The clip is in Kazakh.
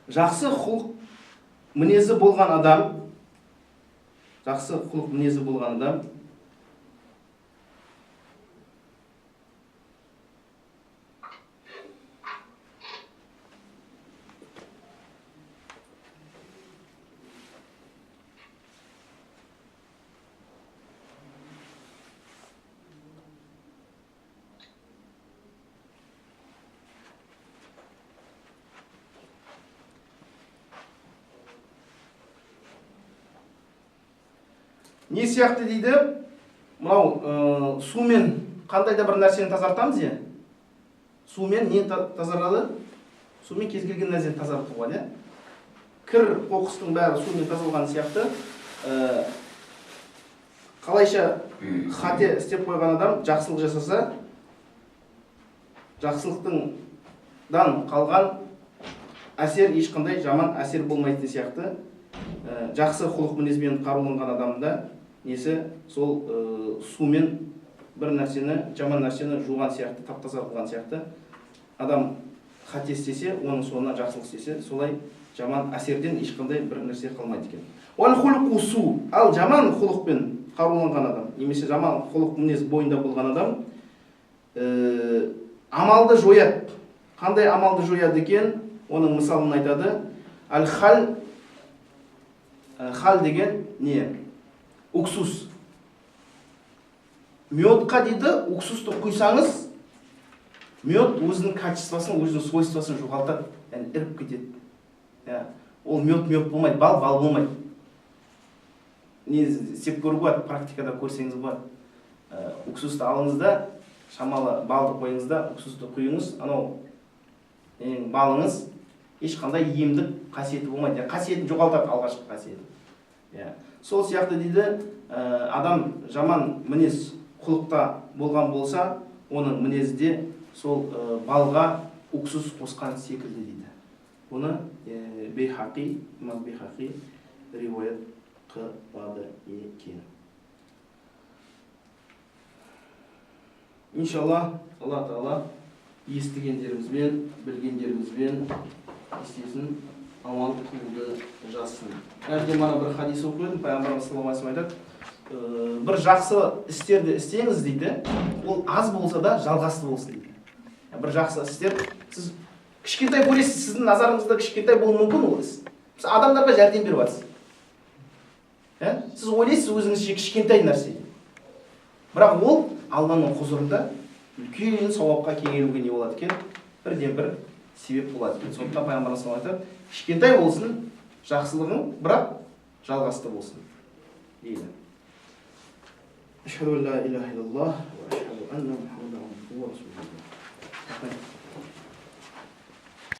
жақсы құлық мінезі болған адам, жақсы құлық мінезі болған адам не сияқты дейді, мынау сумен қандай да бір нәрсені тазартамыз, иә? Сумен не тазарады? Сумен кез келген нәрсені тазартуға, иә? Кір қоқыстың бәрі сумен тазалған сияқты, қалайша қате істеп қойған адам жақсылық жасаса, жақсылықтыңдан қалған әсер ешқандай жаман әсер болмайтын сияқты, жақсы құлық мінезбен қаруланған адамда несі сол сумен бір нәрсені, жаман нәрсені жуған сияқты, тап-таза қылған сияқты. Адам қате істесе, оның соңына жақсылық істесе, солай жаман әсерден ешқандай бір нәрсе қалмайды екен. Уал хулуқу су, ал жаман құлықпен қаруланған адам, немесе жаман құлық мінез бойында болған адам амалды жояды. Қандай амалды жояды екен? Оның мысалын айтады. Ал-хал, хал деген не? Уксус. Медқа дейді, уксусты құйсаңыз, мед өзінің качествосын, өзінің свойствосын жоғалтады, яғни іріп кетеді. Ол мед болмайды, бал болмайды. Не істеп көруге болады, практикада көрсеңіз болады. Уксусты алыңыз да, шамалы балды қойыңыз да, уксусты құйыңыз, анау балыңыз ешқандай емдік қасиеті болмайды. Қасиетін жоғалтады, алғашқы қасиетін. Сол сияқты дейді, адам жаман мінез құлықта болған болса, оның мінезде сол балға уксус қосқан секілді дейді. Оны Бейхақи, имам Бейхақи риуаят қылады екен. Иншалла, Алла Тағала естігендерімізбен, білгендерімізбен істесін, аман қылуды жазсын. Әрде мана бір хадис оқып едім, пайғамбарымыз саллаллаху алейхи вассалам айтады, бір жақсы істерді істеңіз дейді, ол аз болса да жалғасты болсын дейді. Бір жақсы істер, сіз кішкентай көресіз, сіздің назарыңызда кішкентай болуы мүмкін ол іс. Сіз адамдарға жәрдем беріп жатсыз. Сіз ойлайсыз өзіңізше кішкентай нәрсе. Бірақ ол Алланың құзырында үлкен сауапқа кенелуге не болады екен? Бірден бір себеп болады екен. Сондықтан пайғамбарымыз айтады, кішкентай болсын жақсылығың, бірақ жалғасты болсын дейді. Ашхаду ан ла илаха иллаллах ва ашхаду анна Мухаммадан абдуху ва расулух.